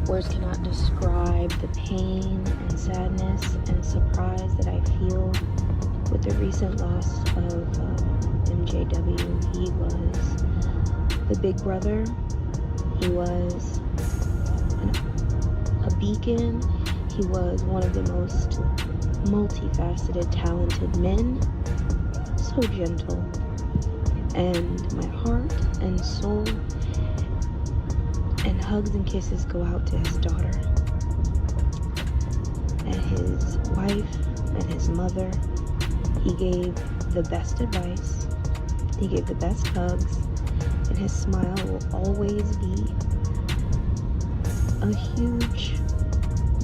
Words cannot describe the pain and sadness and surprise that I feel with the recent loss of MJW. He was the big brother. He was a beacon. He was one of the most multifaceted, talented men. So gentle. And my heart and soul and hugs and kisses go out to his daughter and his wife and his mother. He gave the best advice. He gave the best hugs, and his smile will always be a huge,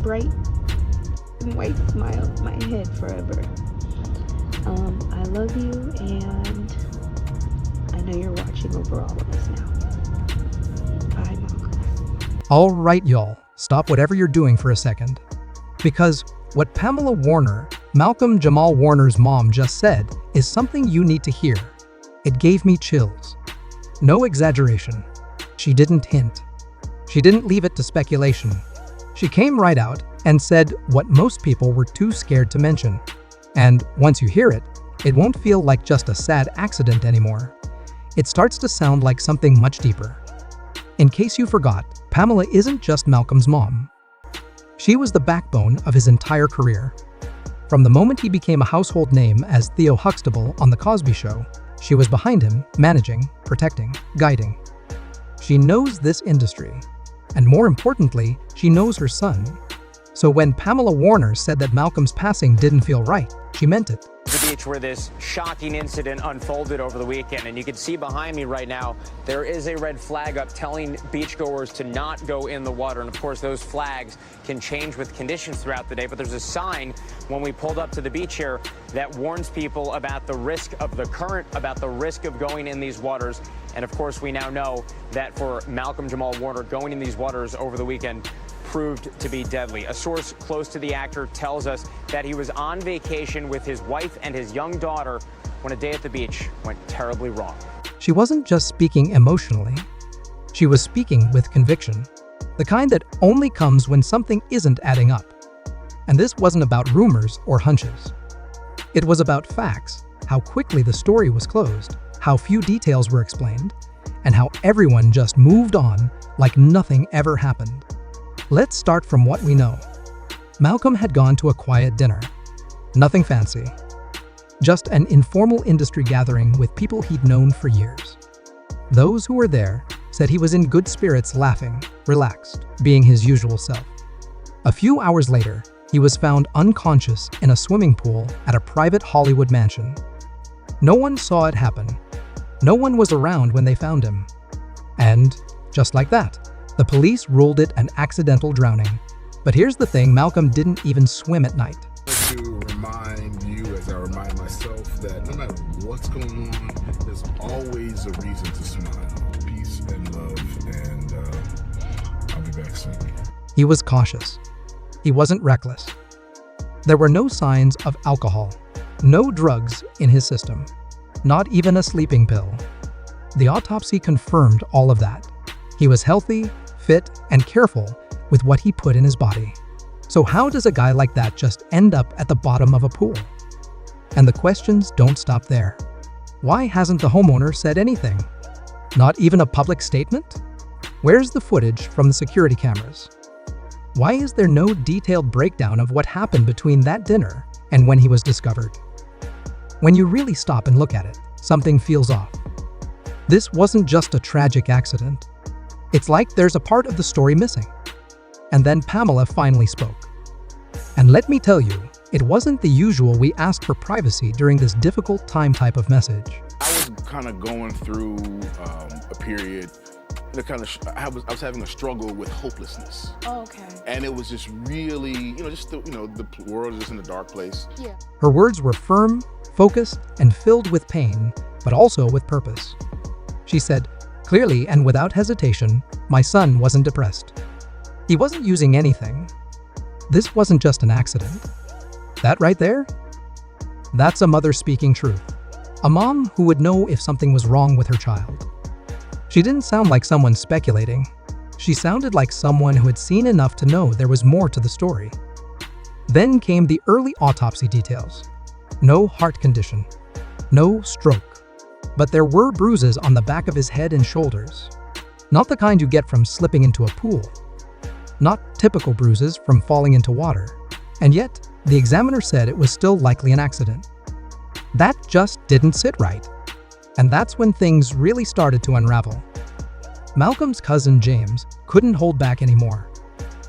bright, and white smile on my head forever. I love you, and I know you're watching over all of us now. Bye, Malcolm. All right, y'all, stop whatever you're doing for a second. Because what Pamela Warner, Malcolm Jamal Warner's mom, just said is something you need to hear. It gave me chills. No exaggeration. She didn't hint. She didn't leave it to speculation. She came right out and said what most people were too scared to mention. And once you hear it, it won't feel like just a sad accident anymore. It starts to sound like something much deeper. In case you forgot, Pamela isn't just Malcolm's mom. She was the backbone of his entire career. From the moment he became a household name as Theo Huxtable on The Cosby Show, she was behind him, managing, protecting, guiding. She knows this industry. And more importantly, she knows her son. So when Pamela Warner said that Malcolm's passing didn't feel right, she meant it. The beach where this shocking incident unfolded over the weekend, and you can see behind me right now there is a red flag up telling beachgoers to not go in the water, and of course those flags can change with conditions throughout the day, but there's a sign when we pulled up to the beach here that warns people about the risk of the current, about the risk of going in these waters. And of course we now know that for Malcolm Jamal Warner, going in these waters over the weekend proved to be deadly. A source close to the actor tells us that he was on vacation with his wife and his young daughter when a day at the beach went terribly wrong. She wasn't just speaking emotionally. She was speaking with conviction, the kind that only comes when something isn't adding up. And this wasn't about rumors or hunches. It was about facts, how quickly the story was closed, how few details were explained, and how everyone just moved on like nothing ever happened. Let's start from what we know. Malcolm had gone to a quiet dinner. Nothing fancy. Just an informal industry gathering with people he'd known for years. Those who were there said he was in good spirits, laughing, relaxed, being his usual self. A few hours later, he was found unconscious in a swimming pool at a private Hollywood mansion. No one saw it happen. No one was around when they found him. And, just like that, the police ruled it an accidental drowning. But here's the thing, Malcolm didn't even swim at night. To remind you, as I remind myself, that no matter what's going on, there's always a reason to smile. Peace and love, and I'll be back soon. He was cautious. He wasn't reckless. There were no signs of alcohol, no drugs in his system, not even a sleeping pill. The autopsy confirmed all of that. He was healthy, fit, and careful with what he put in his body. So how does a guy like that just end up at the bottom of a pool? And the questions don't stop there. Why hasn't the homeowner said anything? Not even a public statement? Where's the footage from the security cameras? Why is there no detailed breakdown of what happened between that dinner and when he was discovered? When you really stop and look at it, something feels off. This wasn't just a tragic accident. It's like there's a part of the story missing. And then Pamela finally spoke. And let me tell you, it wasn't the usual "we asked for privacy during this difficult time" type of message. I was kind of going through a period that I was having a struggle with hopelessness. Oh, okay. And it was just really, the world is just in a dark place. Yeah. Her words were firm, focused, and filled with pain, but also with purpose. She said, clearly and without hesitation, my son wasn't depressed. He wasn't using anything. This wasn't just an accident. That right there? That's a mother speaking truth. A mom who would know if something was wrong with her child. She didn't sound like someone speculating. She sounded like someone who had seen enough to know there was more to the story. Then came the early autopsy details. No heart condition, no stroke, but there were bruises on the back of his head and shoulders. Not the kind you get from slipping into a pool. Not typical bruises from falling into water. And yet, the examiner said it was still likely an accident. That just didn't sit right. And that's when things really started to unravel. Malcolm's cousin James couldn't hold back anymore.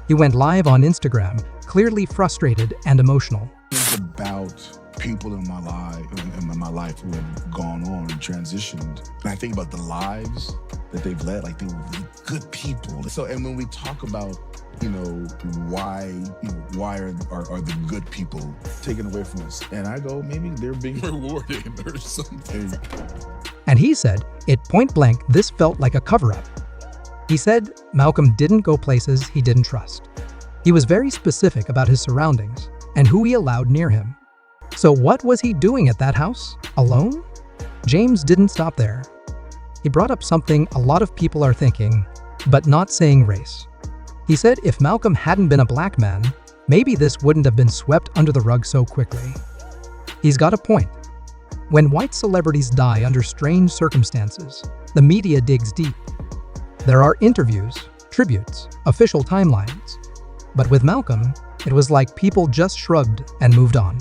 He went live on Instagram, clearly frustrated and emotional. It's about people in my life who have gone on and transitioned. And I think about the lives that they've led, like they were really good people. So, and when we talk about, why are the good people taken away from us? And I go, maybe they're being rewarded or something. And he said, it point blank, this felt like a cover-up. He said Malcolm didn't go places he didn't trust. He was very specific about his surroundings and who he allowed near him. So what was he doing at that house? Alone? James didn't stop there. He brought up something a lot of people are thinking, but not saying race. He said if Malcolm hadn't been a black man, maybe this wouldn't have been swept under the rug so quickly. He's got a point. When white celebrities die under strange circumstances, the media digs deep. There are interviews, tributes, official timelines. But with Malcolm, it was like people just shrugged and moved on.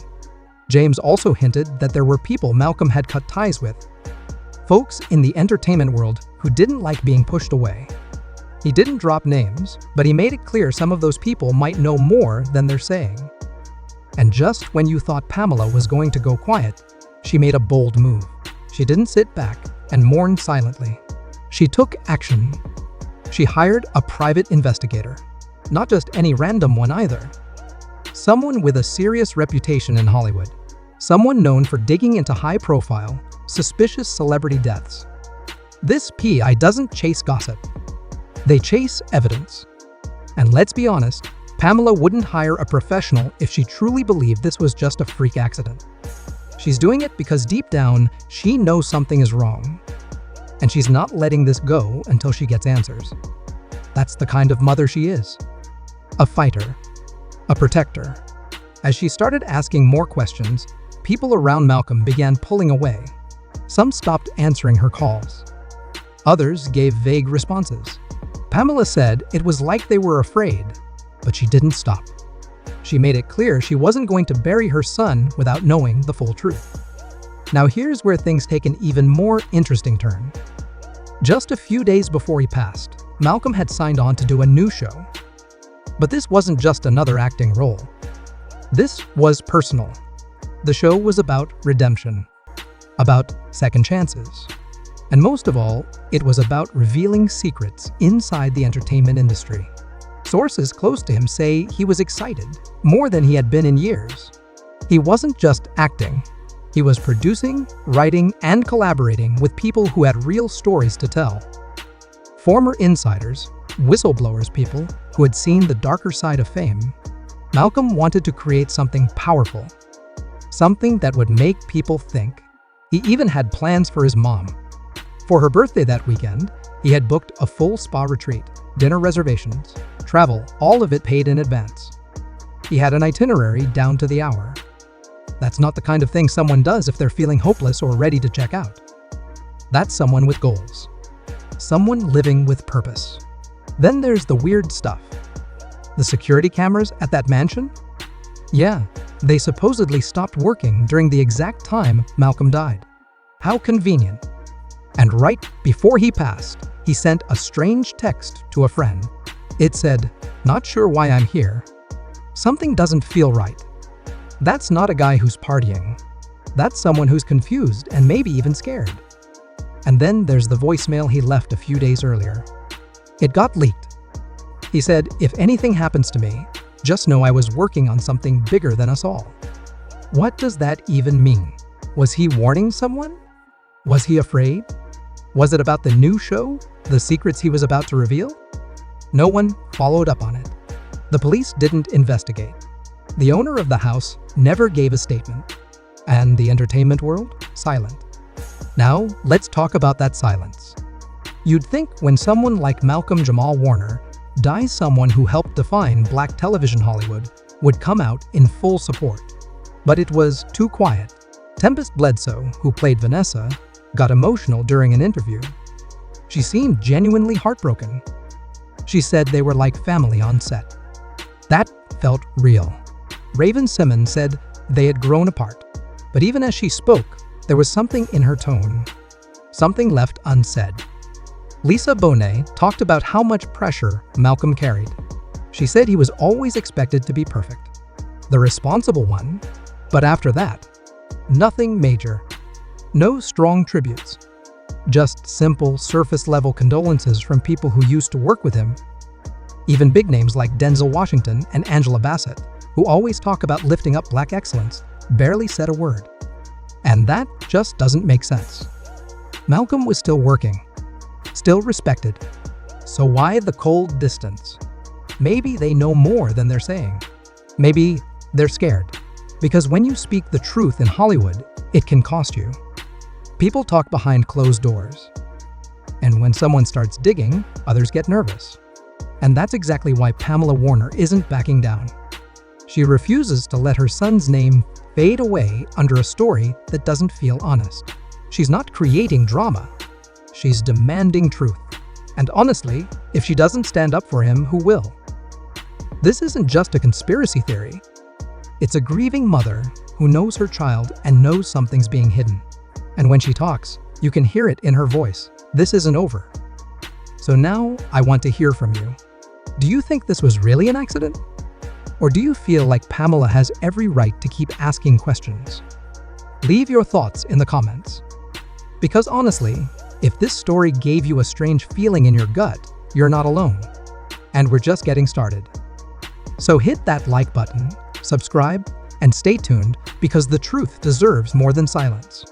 James also hinted that there were people Malcolm had cut ties with. Folks in the entertainment world who didn't like being pushed away. He didn't drop names, but he made it clear some of those people might know more than they're saying. And just when you thought Pamela was going to go quiet, she made a bold move. She didn't sit back and mourn silently. She took action. She hired a private investigator. Not just any random one either. Someone with a serious reputation in Hollywood. Someone known for digging into high-profile, suspicious celebrity deaths. This PI doesn't chase gossip. They chase evidence. And let's be honest, Pamela wouldn't hire a professional if she truly believed this was just a freak accident. She's doing it because deep down, she knows something is wrong. And she's not letting this go until she gets answers. That's the kind of mother she is. A fighter. A protector. As she started asking more questions, people around Malcolm began pulling away. Some stopped answering her calls. Others gave vague responses. Pamela said it was like they were afraid, but she didn't stop. She made it clear she wasn't going to bury her son without knowing the full truth. Now here's where things take an even more interesting turn. Just a few days before he passed, Malcolm had signed on to do a new show. But this wasn't just another acting role. This was personal. The show was about redemption, about second chances. And most of all, it was about revealing secrets inside the entertainment industry. Sources close to him say he was excited, more than he had been in years. He wasn't just acting. He was producing, writing, and collaborating with people who had real stories to tell. Former insiders, whistleblowers, people who had seen the darker side of fame. Malcolm wanted to create something powerful, something that would make people think. He even had plans for his mom. For her birthday that weekend, he had booked a full spa retreat, dinner reservations, travel, all of it paid in advance. He had an itinerary down to the hour. That's not the kind of thing someone does if they're feeling hopeless or ready to check out. That's someone with goals. Someone living with purpose. Then there's the weird stuff. The security cameras at that mansion? Yeah, they supposedly stopped working during the exact time Malcolm died. How convenient. And right before he passed, he sent a strange text to a friend. It said, "Not sure why I'm here. Something doesn't feel right." That's not a guy who's partying. That's someone who's confused and maybe even scared. And then there's the voicemail he left a few days earlier. It got leaked. He said, "If anything happens to me, just know I was working on something bigger than us all." What does that even mean? Was he warning someone? Was he afraid? Was it about the new show? The secrets he was about to reveal? No one followed up on it. The police didn't investigate. The owner of the house never gave a statement. And the entertainment world? Silent. Now, let's talk about that silence. You'd think when someone like Malcolm Jamal Warner dies someone who helped define Black television Hollywood, would come out in full support. But it was too quiet. Tempest Bledsoe, who played Vanessa, got emotional during an interview. She seemed genuinely heartbroken. She said they were like family on set. That felt real. Raven Simmons said they had grown apart, but even as she spoke, there was something in her tone, something left unsaid. Lisa Bonet talked about how much pressure Malcolm carried. She said he was always expected to be perfect, the responsible one, but after that, nothing major. No strong tributes. Just simple, surface-level condolences from people who used to work with him. Even big names like Denzel Washington and Angela Bassett, who always talk about lifting up Black excellence, barely said a word. And that just doesn't make sense. Malcolm was still working, still respected. So why the cold distance? Maybe they know more than they're saying. Maybe they're scared. Because when you speak the truth in Hollywood, it can cost you. People talk behind closed doors. And when someone starts digging, others get nervous. And that's exactly why Pamela Warner isn't backing down. She refuses to let her son's name fade away under a story that doesn't feel honest. She's not creating drama. She's demanding truth. And honestly, if she doesn't stand up for him, who will? This isn't just a conspiracy theory. It's a grieving mother who knows her child and knows something's being hidden. And when she talks, you can hear it in her voice. This isn't over. So now I want to hear from you. Do you think this was really an accident? Or do you feel like Pamela has every right to keep asking questions? Leave your thoughts in the comments. Because honestly, if this story gave you a strange feeling in your gut, you're not alone. And we're just getting started. So hit that like button, subscribe, and stay tuned because the truth deserves more than silence.